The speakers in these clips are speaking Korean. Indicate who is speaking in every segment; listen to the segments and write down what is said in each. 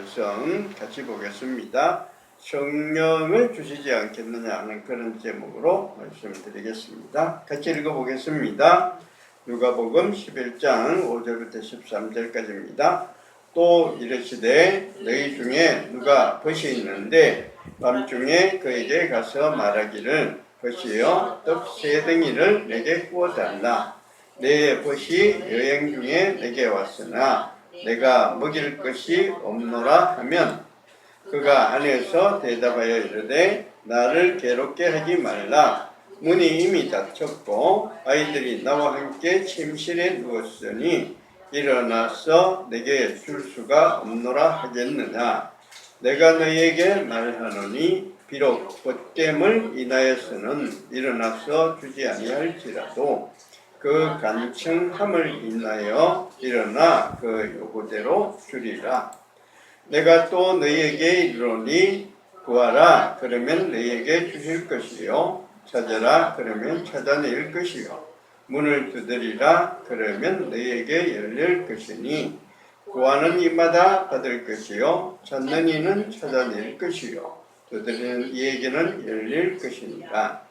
Speaker 1: 말씀 같이 보겠습니다. 성령을 주시지 않겠느냐 하는 그런 제목으로 말씀드리겠습니다. 같이 읽어보겠습니다. 누가복음 11장 5절부터 13절까지입니다. 또 이르시되 너희 중에 누가 벗이 있는데 밤중에 그에게 가서 말하기를 벗이여 떡 세 덩이를 내게 구워달라. 내 벗이 여행 중에 내게 왔으나 내가 먹일 것이 없노라 하면 그가 안에서 대답하여 이르되 나를 괴롭게 하지 말라. 문이 이미 닫혔고 아이들이 나와 함께 침실에 누웠으니 일어나서 내게 줄 수가 없노라 하겠느냐. 내가 너희에게 말하노니 비록 벗됨을 인하여서는 일어나서 주지 아니할지라도 그 간청함을 인하여 일어나 그 요구대로 주리라. 내가 또 너희에게 이르노니 구하라 그러면 너희에게 주실 것이요 찾아라 그러면 찾아낼 것이요 문을 두드리라 그러면 너희에게 열릴 것이니 구하는 이마다 받을 것이요 찾는 이는 찾아낼 것이요 두드리는 이에게는 열릴 것이니라.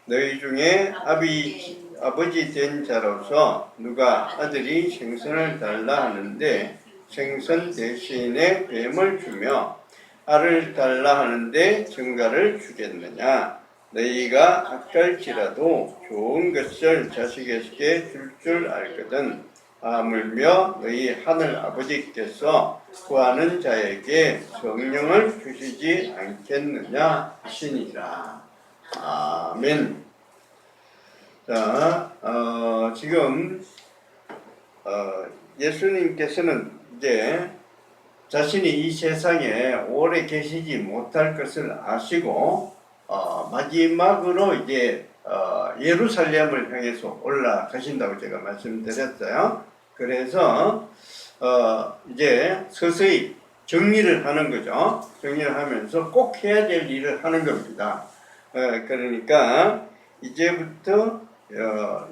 Speaker 1: 너희 중에 아버지 된 자로서 누가 아들이 생선을 달라 하는데 생선 대신에 뱀을 주며 알을 달라 하는데 증가를 주겠느냐. 너희가 악할지라도 좋은 것을 자식에게 줄 줄 알거든. 하물며 너희 하늘 아버지께서 구하는 자에게 성령을 주시지 않겠느냐 하시니라. 아멘. 자, 지금 예수님께서는 이제 자신이 이 세상에 오래 계시지 못할 것을 아시고 마지막으로 이제 예루살렘을 향해서 올라가신다고 제가 말씀드렸어요. 그래서 이제 서서히 정리를 하는 거죠. 정리를 하면서 꼭 해야 될 일을 하는 겁니다. 그러니까 이제부터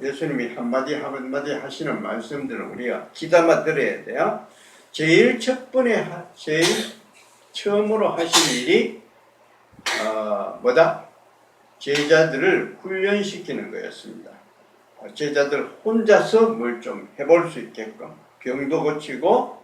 Speaker 1: 예수님이 한마디 하시는 말씀들은 우리가 귀담아 들어야 돼요. 제일 처음으로 하신 일이 뭐다? 제자들을 훈련시키는 거였습니다. 제자들 혼자서 뭘 좀 해볼 수 있게끔 병도 고치고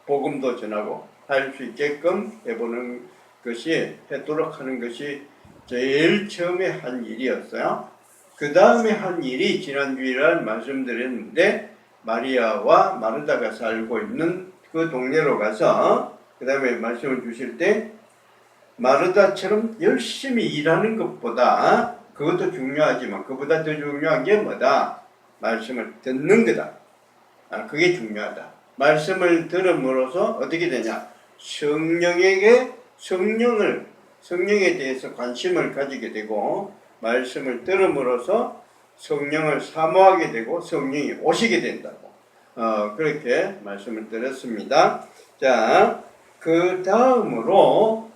Speaker 1: 복음도 전하고 할 수 있게끔 해보는 것이 하도록 하는 것이 제일 처음에 한 일이었어요. 그 다음에 한 일이 지난 주일날 말씀드렸는데 마리아와 마르다가 살고 있는 그 동네로 가서 그 다음에 말씀을 주실 때 마르다처럼 열심히 일하는 것보다 그것도 중요하지만 그보다 더 중요한 게 뭐다? 말씀을 듣는 거다. 그게 중요하다. 말씀을 들음으로써 어떻게 되냐? 성령에 대해서 관심을 가지게 되고 말씀을 들음으로써 성령을 사모하게 되고 성령이 오시게 된다고 그렇게 말씀을 드렸습니다. 자, 그 다음으로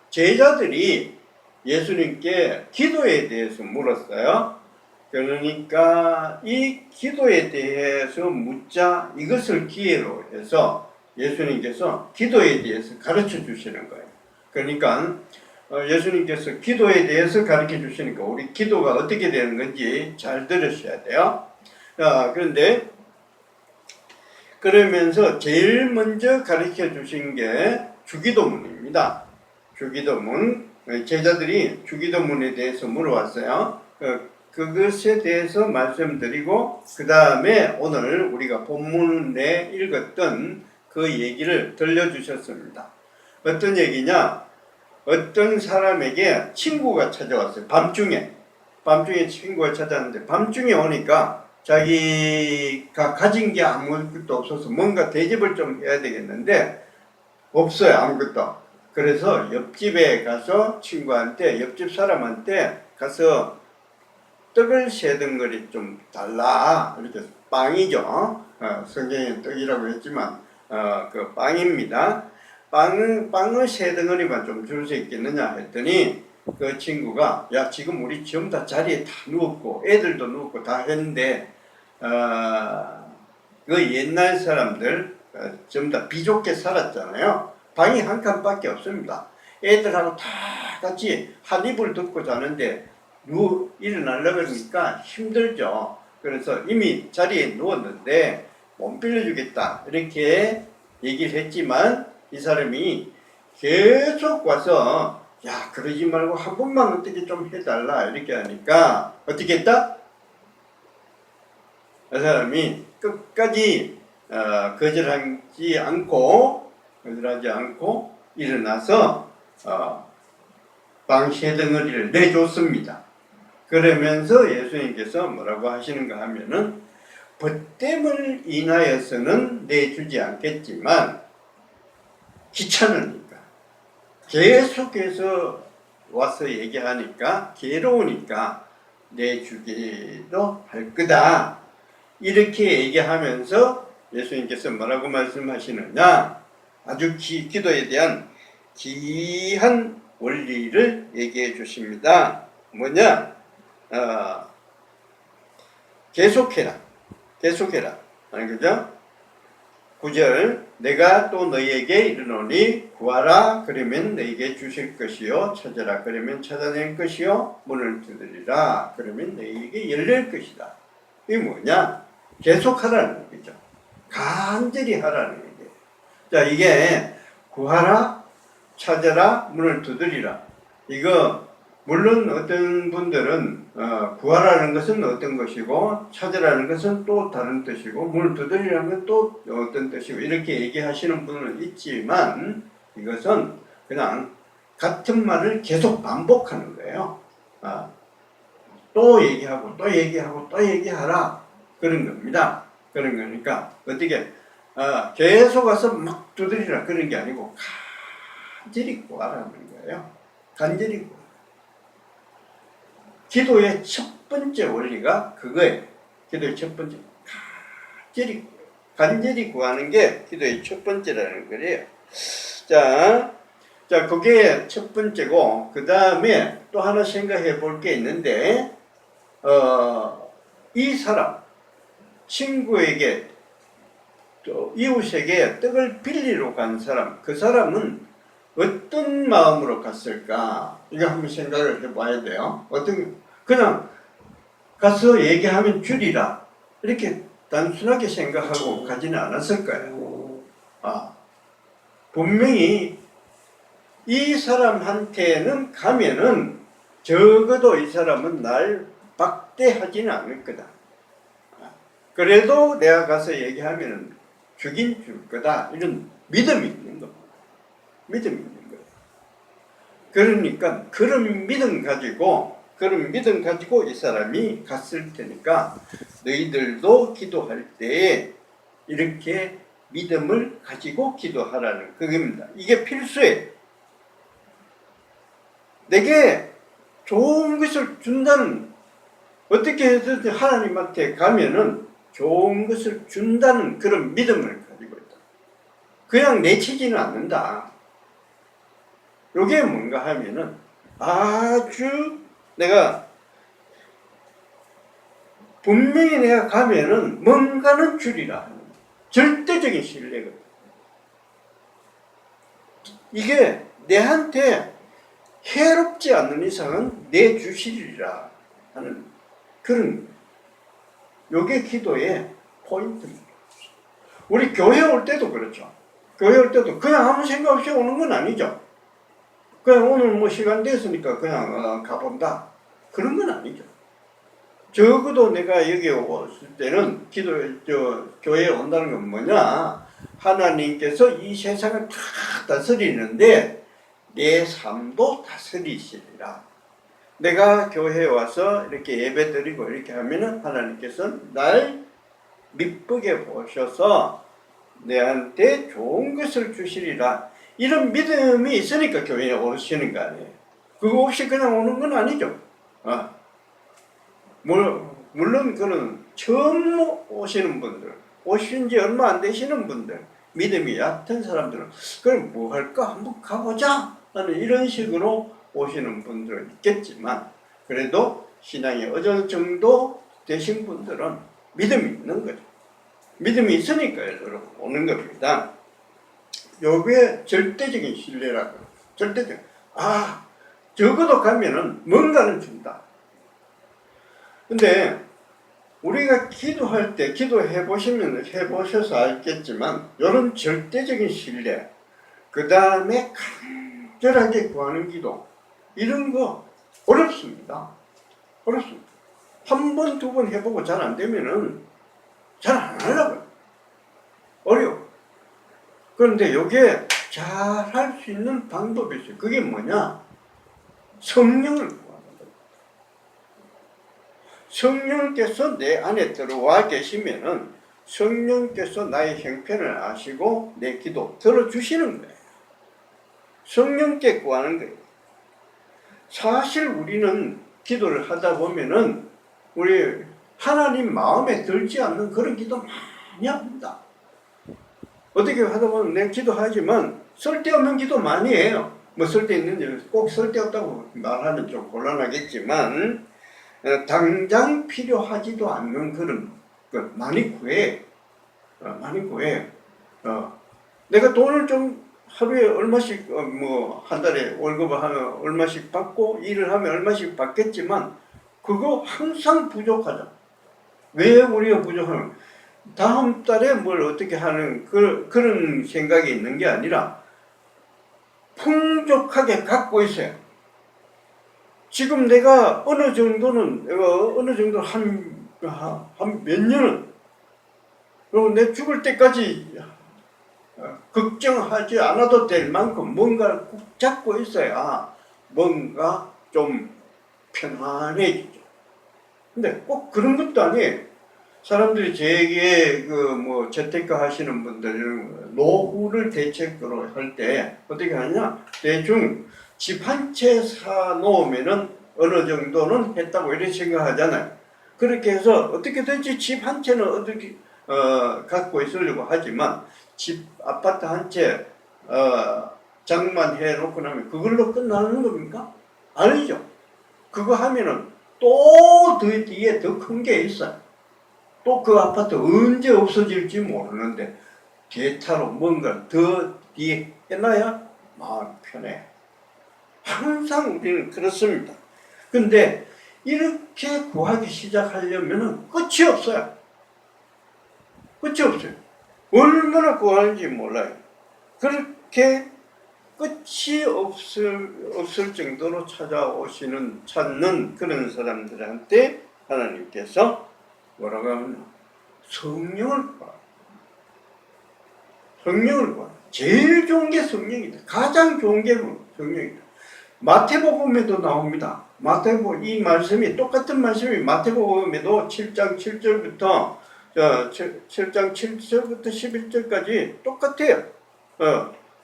Speaker 1: 제자들이 예수님께 기도에 대해서 물었어요. 그러니까 이 기도에 대해서 묻자 이것을 기회로 해서 예수님께서 기도에 대해서 가르쳐 주시는 거예요. 그러니까 예수님께서 기도에 대해서 가르쳐 주시니까 우리 기도가 어떻게 되는 건지 잘 들으셔야 돼요. 그런데 그러면서 제일 먼저 가르쳐 주신 게 주기도문입니다. 주기도문, 제자들이 주기도문에 대해서 물어왔어요. 그것에 대해서 말씀드리고 그 다음에 오늘 우리가 본문에 읽었던 그 얘기를 들려주셨습니다. 어떤 얘기냐? 어떤 사람에게 친구가 찾아왔어요. 밤중에 친구가 찾아왔는데 밤중에 오니까 자기가 가진 게 아무것도 없어서 뭔가 대접을 좀 해야 되겠는데 없어요. 아무것도. 그래서 옆집에 가서 친구한테 옆집 사람한테 가서 떡을 세 덩어리 좀 달라. 이렇게 빵이죠. 성경에 떡이라고 했지만 그 빵입니다. 빵을 세 덩어리만 좀 줄 수 있겠느냐 했더니 그 친구가 야 지금 우리 전부 다 자리에 다 누웠고 애들도 누웠고 다 했는데 그 옛날 사람들 전부 다 비좁게 살았잖아요. 방이 한 칸밖에 없습니다. 애들하고 다 같이 한 이불 덮고 자는데 일어나려고 그러니까 힘들죠. 그래서 이미 자리에 누웠는데 못 빌려주겠다 이렇게 얘기를 했지만 이 사람이 계속 와서 야 그러지 말고 한 번만 어떻게 좀 해달라 이렇게 하니까 어떻게 했다? 그 사람이 끝까지 거절하지 않고 일어나서 방쉐덩어리를 내줬습니다. 그러면서 예수님께서 뭐라고 하시는가 하면은 벗됨을 인하여서는 내주지 않겠지만 귀찮으니까 계속해서 와서 얘기하니까 괴로우니까 내주기도 할 거다. 이렇게 얘기하면서 예수님께서 뭐라고 말씀하시느냐, 아주 기도에 대한 귀한 원리를 얘기해 주십니다. 뭐냐? 계속해라. 그죠? 9절 내가 또 너희에게 이르노니 구하라 그러면 너희에게 주실 것이요 찾으라 그러면 찾아낼 것이요 문을 두드리라 그러면 너희에게 열릴 것이다. 이게 뭐냐? 계속하라는 얘기죠. 간절히 하라는 얘기예요. 자, 이게 구하라 찾아라 문을 두드리라. 이거 물론 어떤 분들은 구하라는 것은 어떤 것이고 찾으라는 것은 또 다른 뜻이고 문을 두드리라는 건 또 어떤 뜻이고 이렇게 얘기하시는 분은 있지만 이것은 그냥 같은 말을 계속 반복하는 거예요. 또 얘기하고 또 얘기하고 또 얘기하라 그런 겁니다. 그런 거니까 어떻게 계속 와서 막 두드리라 그런 게 아니고 간절히 구하라는 거예요. 간절히 구하라. 기도의 첫 번째 원리가 그거예요. 기도의 첫 번째 간절히 구하는 게 기도의 첫 번째라는 거예요. 자, 그게 첫 번째고 그 다음에 또 하나 생각해 볼 게 있는데 이 사람 친구에게 또 이웃에게 떡을 빌리러 간 사람, 그 사람은 어떤 마음으로 갔을까? 이거 한번 생각을 해봐야 돼요. 그냥 가서 얘기하면 줄이라 이렇게 단순하게 생각하고 가지는 않았을 거예요. 분명히 이 사람한테는 가면은 적어도 이 사람은 날 박대하지는 않을 거다. 그래도 내가 가서 얘기하면은 주긴 줄 거다. 이런 믿음이 있는 겁니다. 믿음이 있는 거예요. 그러니까 그런 믿음 가지고 이 사람이 갔을 테니까 너희들도 기도할 때 이렇게 믿음을 가지고 기도하라는 그겁니다. 이게 필수예요. 내게 좋은 것을 준다는, 어떻게 해서든 하나님한테 가면은 좋은 것을 준다는 그런 믿음을 가지고 있다. 그냥 내치지는 않는다. 이게 뭔가 하면은 아주 내가 분명히 내가 가면은 뭔가는 주리라. 절대적인 신뢰거든. 이게 내한테 해롭지 않는 이상은 내주시리라 하는 그런, 요게 기도의 포인트입니다. 우리 교회 올 때도 그렇죠. 교회 올 때도 그냥 아무 생각 없이 오는 건 아니죠. 그냥 오늘 뭐 시간 됐으니까 그냥 가본다. 그런 건 아니죠. 적어도 내가 여기 왔을 때는 교회에 온다는 건 뭐냐? 하나님께서 이 세상을 다 다스리는데 내 삶도 다스리시리라. 내가 교회에 와서 이렇게 예배 드리고 이렇게 하면은 하나님께서 날 미쁘게 보셔서 내한테 좋은 것을 주시리라. 이런 믿음이 있으니까 교회에 오시는 거 아니에요. 그거 없이 그냥 오는 건 아니죠. 물론 그는 처음 오시는 분들, 오신 지 얼마 안 되시는 분들, 믿음이 얕은 사람들은 그럼 뭐 할까? 한번 가보자 하는 이런 식으로 오시는 분들은 있겠지만 그래도 신앙이 어쩔 정도 되신 분들은 믿음이 있는 거죠. 믿음이 있으니까 여러분 오는 겁니다. 요게 절대적인 신뢰라고. 절대적. 적어도 가면은 뭔가는 준다. 근데 우리가 기도할 때 기도해 보셔서 알겠지만 이런 절대적인 신뢰, 그 다음에 간절하게 구하는 기도, 이런 거 어렵습니다. 어렵습니다. 한 번, 두 번 해보고 잘 안 되면은 잘 안 하려고요. 어려워. 그런데 이게 잘 할 수 있는 방법이 있어요. 그게 뭐냐? 성령을 구하는 거예요. 성령께서 내 안에 들어와 계시면은 성령께서 나의 형편을 아시고 내 기도 들어주시는 거예요. 성령께 구하는 거예요. 사실 우리는 기도를 하다 보면은 우리 하나님 마음에 들지 않는 그런 기도 많이 합니다. 어떻게 하다 보면 내가 기도하지만 쓸데없는 기도 많이 해요. 뭐 쓸데있는지 꼭 쓸데없다고 말하면 좀 곤란하겠지만 당장 필요하지도 않는 그런 것 많이 구해. 많이 구해. 내가 돈을 좀 하루에 얼마씩 뭐 한 달에 월급을 하면 얼마씩 받고 일을 하면 얼마씩 받겠지만 그거 항상 부족하다. 왜 우리가 부족하면 다음 달에 뭘 어떻게 하는 그런 생각이 있는 게 아니라 풍족하게 갖고 있어요. 지금 내가 어느 정도 한 몇 년은 그리고 내 죽을 때까지 걱정하지 않아도 될 만큼 뭔가를 꼭 잡고 있어야 뭔가 좀 편안해지죠. 근데 꼭 그런 것도 아니에요. 사람들이 제게 뭐 재테크 하시는 분들 노후를 대책으로 할 때 어떻게 하냐? 대충 집 한 채 사 놓으면은 어느 정도는 했다고 이렇게 생각하잖아요. 그렇게 해서 어떻게든지 집 한 채는 어떻게 갖고 있으려고 하지만 아파트 한 채 장만해 놓고 나면 그걸로 끝나는 겁니까? 아니죠. 그거 하면은 또 더 뒤에 더 큰 게 있어요. 또 그 아파트 언제 없어질지 모르는데 대타로 뭔가 더 뒤에 해놔야 마음 편해. 항상 우리는 그렇습니다. 근데 이렇게 구하기 시작하려면 끝이 없어요. 끝이 없어요. 얼마나 구하는지 몰라요. 그렇게 끝이 없을 정도로 찾는 그런 사람들한테 하나님께서 뭐라고 하면 성령을 구하. 성령을 구하. 제일 좋은 게 성령이다. 가장 좋은 게 성령이다. 마태복음에도 나옵니다. 마태복음 이 말씀이 똑같은 말씀이 마태복음에도 7장 7절부터 7장 7절부터 11절까지 똑같아요.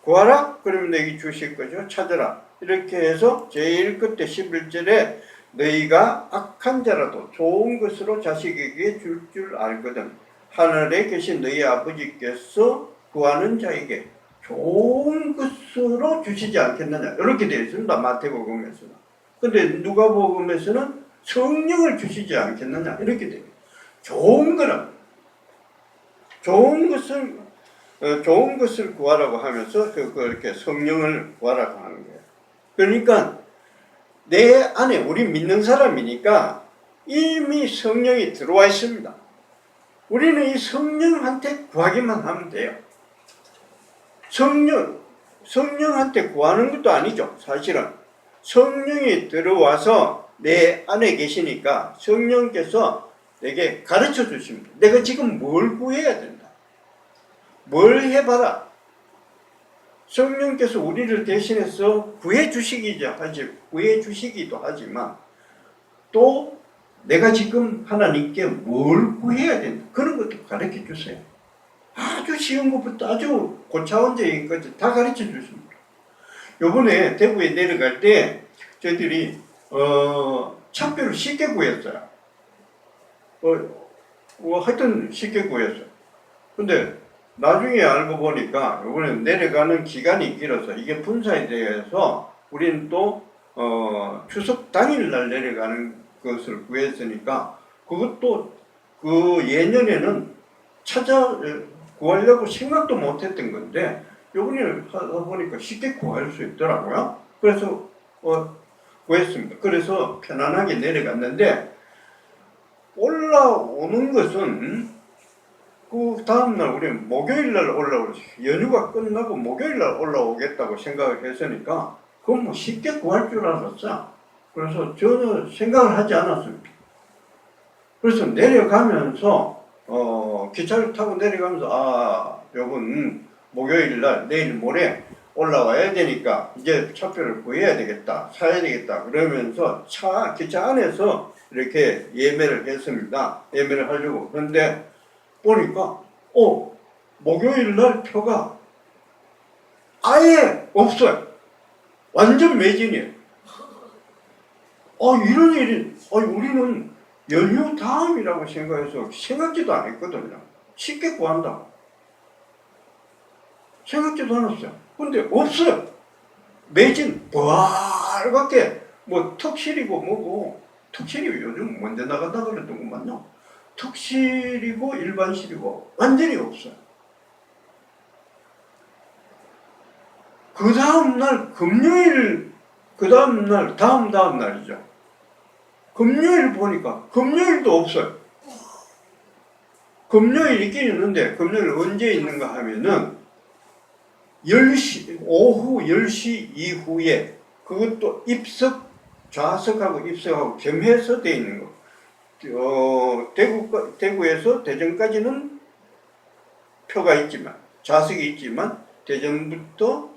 Speaker 1: 구하라 그러면 내게 주실 거죠. 찾으라 이렇게 해서 제일 끝에 11절에 너희가 악한 자라도 좋은 것으로 자식에게 줄 알거든 하늘에 계신 너희 아버지께서 구하는 자에게 좋은 것으로 주시지 않겠느냐 이렇게 되어 있습니다. 마태복음에서는. 근데 누가복음에서는 성령을 주시지 않겠느냐 이렇게 돼요. 좋은 거라. 좋은 것을 구하라고 하면서 그렇게 성령을 구하라고 하는 거예요. 그러니까 내 안에 우리 믿는 사람이니까 이미 성령이 들어와 있습니다. 우리는 이 성령한테 구하기만 하면 돼요. 성령한테 구하는 것도 아니죠. 사실은 성령이 들어와서 내 안에 계시니까 성령께서 내게 가르쳐 주십니다. 내가 지금 뭘 구해야 된다. 뭘 해봐라. 성령께서 우리를 대신해서 구해 주시기도 하지만 또 내가 지금 하나님께 뭘 구해야 된다. 그런 것도 가르쳐 주세요. 아주 쉬운 것부터 아주 고차원적인 것까지 다 가르쳐 주십니다. 요번에 대구에 내려갈 때 저희들이 차표를 쉽게 구했어요. 하여튼 쉽게 구했어요. 근데 나중에 알고 보니까 요번에 내려가는 기간이 길어서 이게 분사에 대해서 우리는 또 추석 당일날 내려가는 것을 구했으니까 그것도 그 예년에는 찾아 구하려고 생각도 못했던 건데 요번에 하다 보니까 쉽게 구할 수 있더라고요. 그래서 구했습니다. 그래서 편안하게 내려갔는데 올라오는 것은 그 다음날 우리 목요일날 올라오죠. 연휴가 끝나고 목요일날 올라오겠다고 생각을 했으니까 그건 뭐 쉽게 구할 줄 알았어. 그래서 전혀 생각을 하지 않았습니다. 그래서 내려가면서 기차를 타고 내려가면서 요번 목요일날 내일 모레 올라와야 되니까 이제 차표를 구해야 되겠다, 사야 되겠다 그러면서 기차 안에서 이렇게 예매를 했습니다. 예매를 하려고. 그런데 보니까 목요일날 표가 아예 없어요. 완전 매진이에요. 이런 일이 우리는 연휴 다음이라고 생각해서 생각지도 안 했거든요. 쉽게 구한다고. 생각지도 않았어요. 근데 없어요. 매진 빨갛게 뭐 턱실이고 뭐고 턱실이 요즘 먼저 나간다 그랬더구만요. 턱실이고 일반실이고 완전히 없어요. 그 다음날 금요일 다음 날이죠. 금요일 보니까 금요일도 없어요. 금요일 있긴 있는데 금요일 언제 있는가 하면은 10시 오후 10시 이후에 그것도 좌석하고 입석하고 겸해서 돼 있는 거. 대구에서 대전까지는 표가 있지만 좌석이 있지만 대전부터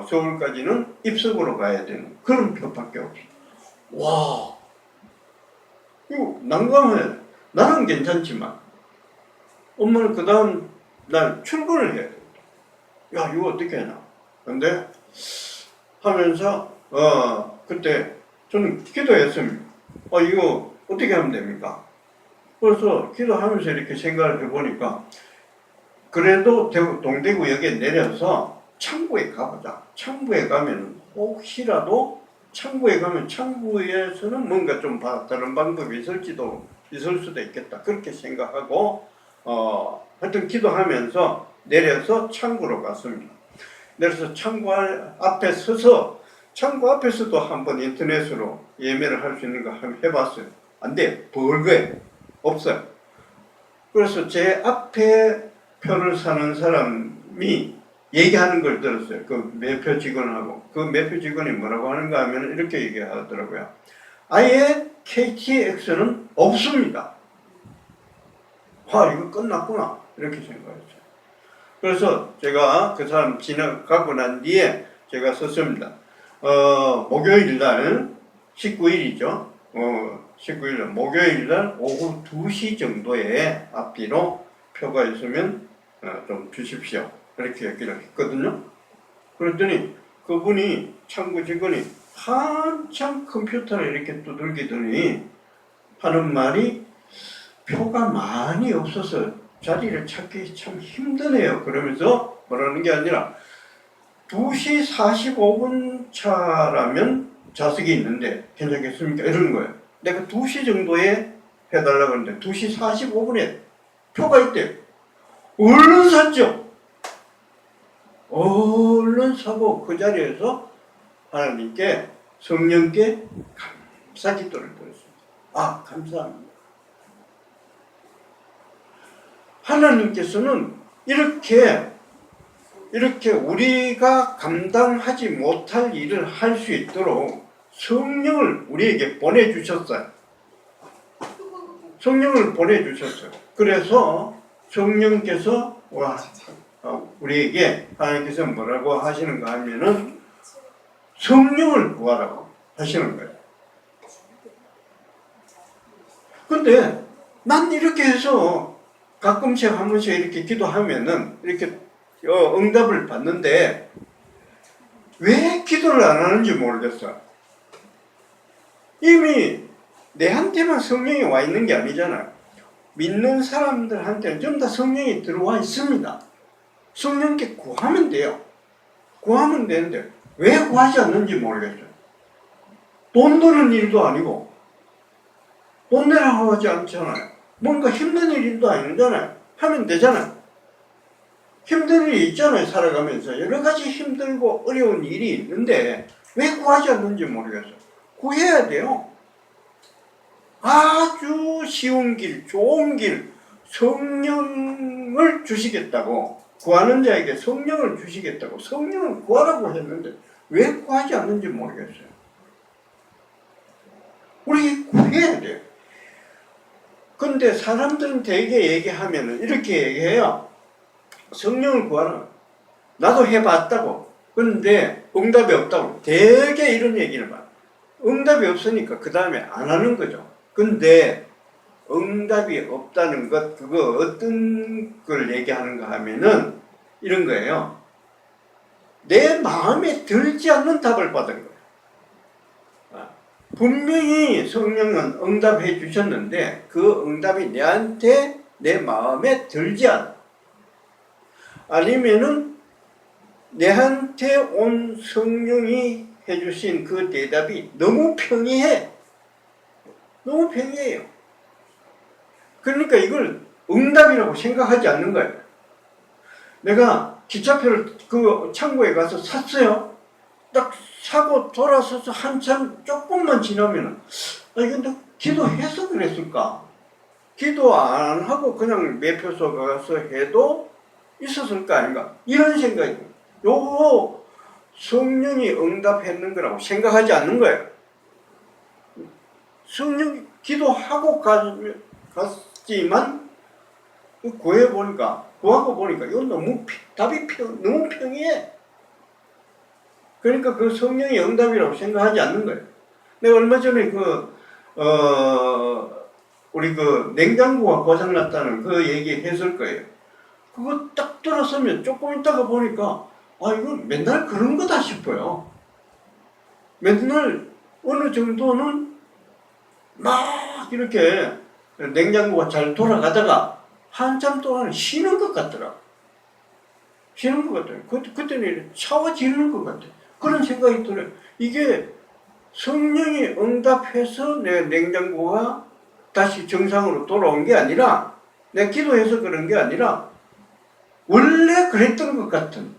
Speaker 1: 서울까지는 입석으로 가야 되는 그런 표밖에 없어. 와, 이거 난감해. 나는 괜찮지만 엄마는 그 다음 날 출근을 해야 돼. 야, 이거 어떻게 하냐. 근데 하면서 그때 저는 기도했습니다. 이거 어떻게 하면 됩니까? 그래서 기도하면서 이렇게 생각을 해보니까 그래도 동대구역에 내려서 창구에 가보자. 창구에 가면 혹시라도 창구에 가면 창구에서는 뭔가 좀 다른 방법이 있을 수도 있겠다. 그렇게 생각하고 하여튼 기도하면서 내려서 창구로 갔습니다. 내려서 창구 앞에 서서 창구 앞에서도 한번 인터넷으로 예매를 할 수 있는 거 한번 해봤어요. 안 돼요. 벌거예요. 없어요. 그래서 제 앞에 표를 사는 사람이 얘기하는 걸 들었어요. 그 매표 직원하고. 그 매표 직원이 뭐라고 하는가 하면 이렇게 얘기하더라고요. 아예 KTX는 없습니다. 이거 끝났구나. 이렇게 생각했어요. 그래서 제가 그 사람 지나가고 난 뒤에 제가 썼습니다. 목요일날 19일이죠. 19일 목요일날 오후 2시 정도에 앞뒤로 표가 있으면 좀 주십시오. 이렇게 얘기를 했거든요. 그랬더니 그분이 창구 직원이 한참 컴퓨터를 이렇게 두들기더니 하는 말이 표가 많이 없어서 자리를 찾기 참 힘드네요. 그러면서 뭐라는 게 아니라 2시 45분 차라면 좌석이 있는데 괜찮겠습니까? 이러는 거예요. 내가 2시 정도에 해달라고 하는데 2시 45분에 표가 있대요. 얼른 샀죠. 얼른 사고 그 자리에서 하나님께 성령께 감사기도를 드렸습니다. 감사합니다. 하나님께서는 이렇게 우리가 감당하지 못할 일을 할 수 있도록 성령을 우리에게 보내주셨어요. 성령을 보내주셨어요. 그래서 성령께서 우리에게 하나님께서 뭐라고 하시는가 하면은 성령을 구하라고 하시는 거예요. 근데 난 이렇게 해서 가끔씩 한 번씩 이렇게 기도하면은 이렇게 응답을 받는데 왜 기도를 안 하는지 모르겠어요. 이미 내한테만 성령이 와 있는 게 아니잖아요. 믿는 사람들한테는 전부 다 성령이 들어와 있습니다. 성령께 구하면 돼요. 구하면 되는데 왜 구하지 않는지 모르겠어요. 돈 드는 일도 아니고 돈 내라고 하지 않잖아요. 뭔가 힘든 일도 아니잖아요. 하면 되잖아요. 힘든 일이 있잖아요. 살아가면서 여러 가지 힘들고 어려운 일이 있는데 왜 구하지 않는지 모르겠어요. 구해야 돼요. 아주 쉬운 길, 좋은 길, 성령을 주시겠다고, 구하는 자에게 성령을 주시겠다고 성령을 구하라고 했는데 왜 구하지 않는지 모르겠어요. 우리 구해야 돼요. 근데 사람들은 대개 얘기하면 이렇게 얘기해요. 성령을 구하라. 나도 해봤다고. 근데 응답이 없다고. 대개 이런 얘기를 봐요. 응답이 없으니까 그 다음에 안 하는 거죠. 근데 응답이 없다는 것, 그거 어떤 걸 얘기하는가 하면은 이런 거예요. 내 마음에 들지 않는 답을 받은 거예요. 분명히 성령은 응답해 주셨는데 그 응답이 내한테, 내 마음에 들지 않아. 아니면은 내한테 온 성령이 해주신 그 대답이 너무 평이해. 너무 평이해요. 그러니까 이걸 응답이라고 생각하지 않는 거예요. 내가 기차표를 그 창고에 가서 샀어요. 딱 사고 돌아서서 한참 조금만 지나면은, 근데 기도해서 그랬을까? 기도 안 하고 그냥 매표소 가서 해도 있었을까 아닌가? 이런 생각이 듭니다. 요거 성령이 응답했는 거라고 생각하지 않는 거예요. 성령이 기도하고 갔지만 구하고 보니까 이건 너무 답이 너무 평이해. 그러니까 그 성령의 응답이라고 생각하지 않는 거예요. 내가 얼마 전에 우리 냉장고가 고장났다는 그 얘기 했을 거예요. 그거 딱 들었으면 조금 있다가 보니까 이거 맨날 그런 거다 싶어요. 맨날 어느 정도는 막 이렇게 냉장고가 잘 돌아가다가 한참 동안 쉬는 것 같더라고. 쉬는 것 같아요. 그때는 샤워 지르는 것 같아요. 그런 생각이 들어요. 이게 성령이 응답해서 내 냉장고가 다시 정상으로 돌아온 게 아니라, 내가 기도해서 그런 게 아니라 원래 그랬던 것 같은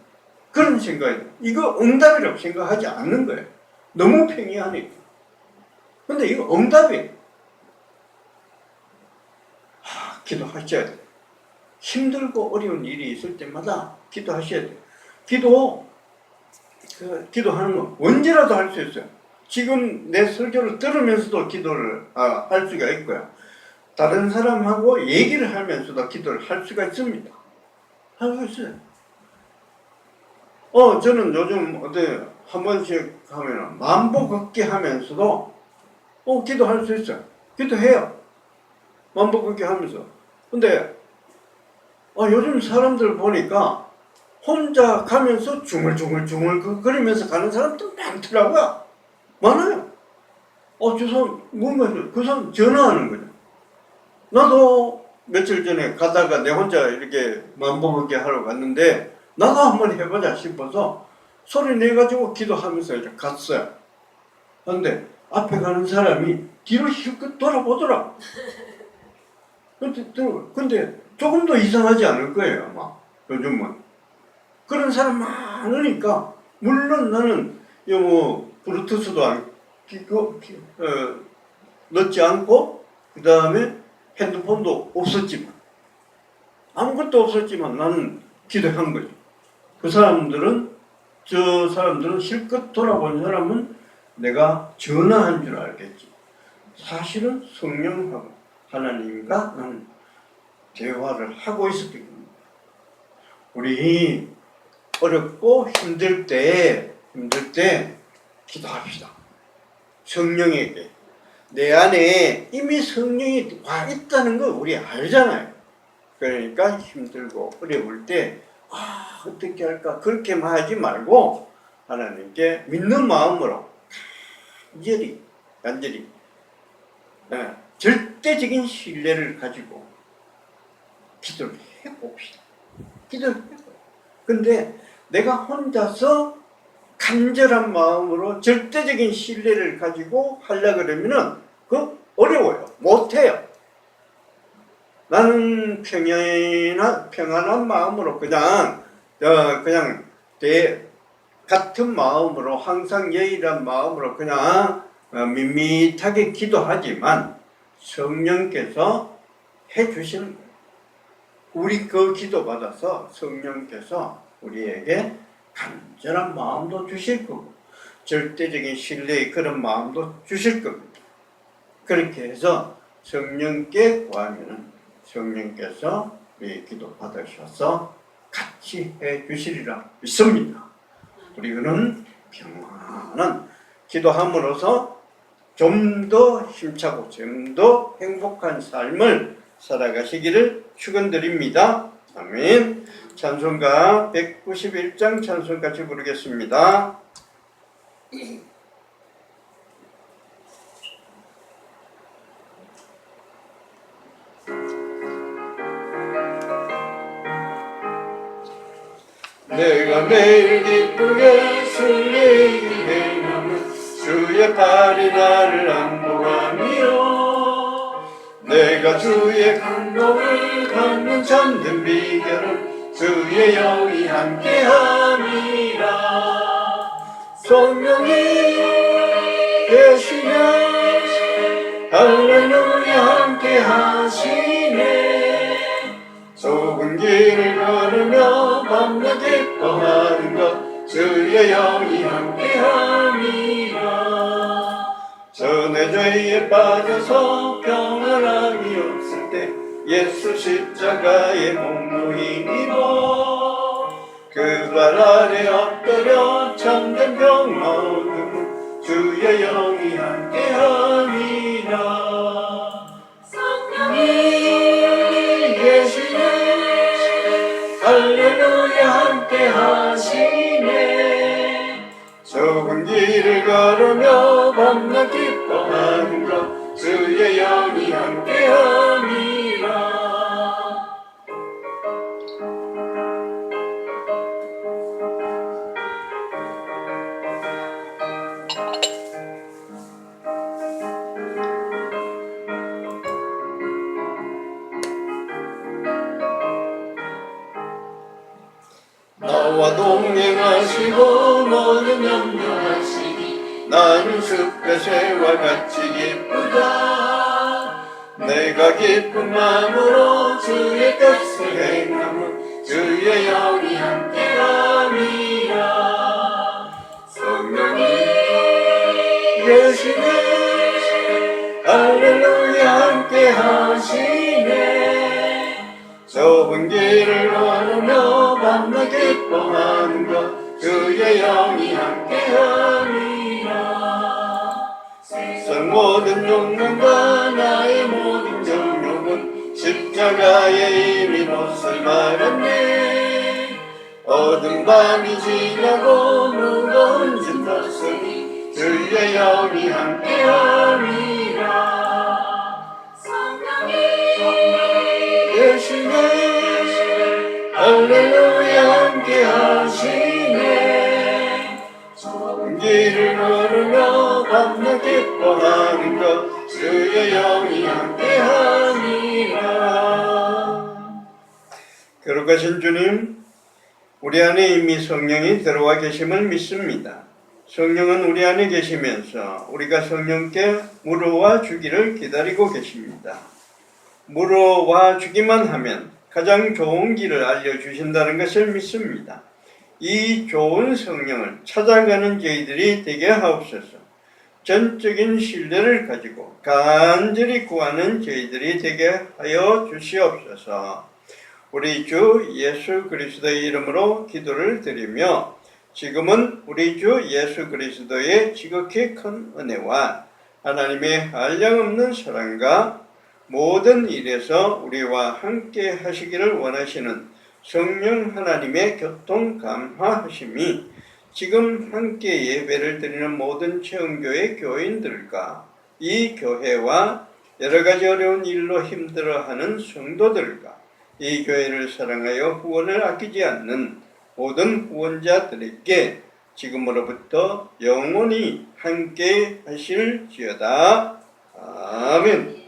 Speaker 1: 그런 생각이, 이거 응답이라고 생각하지 않는 거예요. 너무 평이하니까. 근데 이거 응답이에요. 기도하셔야 돼요. 힘들고 어려운 일이 있을 때마다 기도하셔야 돼요. 기도하는 거 언제라도 할 수 있어요. 지금 내 설교를 들으면서도 기도를 할 수가 있고요. 다른 사람하고 얘기를 하면서도 기도를 할 수가 있습니다. 할 수 있어요. 저는 요즘 한 번씩 하면 만보 걷기 하면서도 기도할 수 있어요. 기도해요. 만보 걷기 하면서. 근데 요즘 사람들 보니까 혼자 가면서 중얼중얼 거리면서 가는 사람도 많더라고요. 많아요. 저 사람 뭔가 그 사람 전화하는 거죠. 나도 며칠 전에 가다가 내 혼자 이렇게 만보 걷기 하러 갔는데 나도 한번 해보자 싶어서 소리 내가지고 기도하면서 이제 갔어요. 그런데 앞에 가는 사람이 뒤로 실컷 돌아보더라고. 근데 조금 더 이상하지 않을 거예요, 아마. 요즘은. 그런 사람 많으니까, 물론 나는, 블루투스도 넣지 않고, 그 다음에 핸드폰도 없었지만, 아무것도 없었지만 나는 기도한 거죠. 저 사람들은 실컷 돌아본 사람은 내가 전화한 줄 알겠지. 사실은 성령하고 하나님과 나는 대화를 하고 있었기 때문에. 우리 어렵고 힘들 때 기도합시다. 성령에게. 내 안에 이미 성령이 와 있다는 거 우리 알잖아요. 그러니까 힘들고 어려울 때 어떻게 할까 그렇게만 하지 말고 하나님께 믿는 마음으로 간절히 절대적인 신뢰를 가지고 기도를 해봅시다. 기도를 해봐요. 근데 내가 혼자서 간절한 마음으로 절대적인 신뢰를 가지고 하려고 그러면은 어려워요. 못해요. 나는 평안한 마음으로 그냥 같은 마음으로 항상 예의란 마음으로 그냥 밋밋하게 기도하지만 성령께서 해주시는 거예요. 우리 그 기도 받아서 성령께서 우리에게 간절한 마음도 주실 거고 절대적인 신뢰의 그런 마음도 주실 겁니다. 그렇게 해서 성령께 구하면 성령께서 우리 기도 받으셔서 같이 해 주시리라 믿습니다. 우리는 평안한 기도함으로써 좀 더 힘차고 좀 더 행복한 삶을 살아가시기를 축원드립니다. 아멘. 찬송가 191장 찬송 같이 부르겠습니다. 내가 매일 기쁘게 주의 행함은 주의 팔이 나를 안보하며 내가 주의 감동을 갖는 참된 비결은 주의 영이 함께함이라. 성령이 계시네 할렐루야 함께하시네. 좁은 길을 걸으며 밤낮 기뻐하는 것 주의 영이 함께함이라. 전에 죄에 빠져서 평안함이 없을 때 예수 십자가의 몽노인 입어 그 발 아래 엎드려 참된 평화 얻음 주의 영이 함께함이라. 성령이 계시네 할렐루야 함께하시네. 좁은 길을 걸으며 밤낮 기뻐하는 것 주의 영이 함께함이라. 나와 동행하시고 너는 염려하시니 나는 숲의 새와 같이 기쁘다. 내가 기쁜 마음으로 주의 뜻을 행하면 주의 영이 함께함이라. 성령이 계시네 할렐루야 함께하시네. 좁은 길을 걸으며 밤낮 기뻐하는 것 주의 영이 함께함이라. 세상 모든 욕망과 나의 모든 정욕은 십자가에 이미 못을 말았네. 어두운 밤이 지나고 무거운 짐 탔으니 주의 영이 함께함이라. 계시네 할렐루야 함께하시네. 좁은 길을 걸으며 밤낮 기뻐하는 것 주의 영이 함께하니라. 거룩하신 주님, 우리 안에 이미 성령이 들어와 계심을 믿습니다. 성령은 우리 안에 계시면서 우리가 성령께 물어와 주기를 기다리고 계십니다. 물어와 주기만 하면 가장 좋은 길을 알려주신다는 것을 믿습니다. 이 좋은 성령을 찾아가는 저희들이 되게 하옵소서. 전적인 신뢰를 가지고 간절히 구하는 저희들이 되게 하여 주시옵소서. 우리 주 예수 그리스도의 이름으로 기도를 드리며 지금은 우리 주 예수 그리스도의 지극히 큰 은혜와 하나님의 한량없는 사랑과 모든 일에서 우리와 함께 하시기를 원하시는 성령 하나님의 교통 감화하심이 지금 함께 예배를 드리는 모든 체험교회 교인들과 이 교회와 여러가지 어려운 일로 힘들어하는 성도들과 이 교회를 사랑하여 후원을 아끼지 않는 모든 후원자들에게 지금으로부터 영원히 함께 하실지어다. 아멘.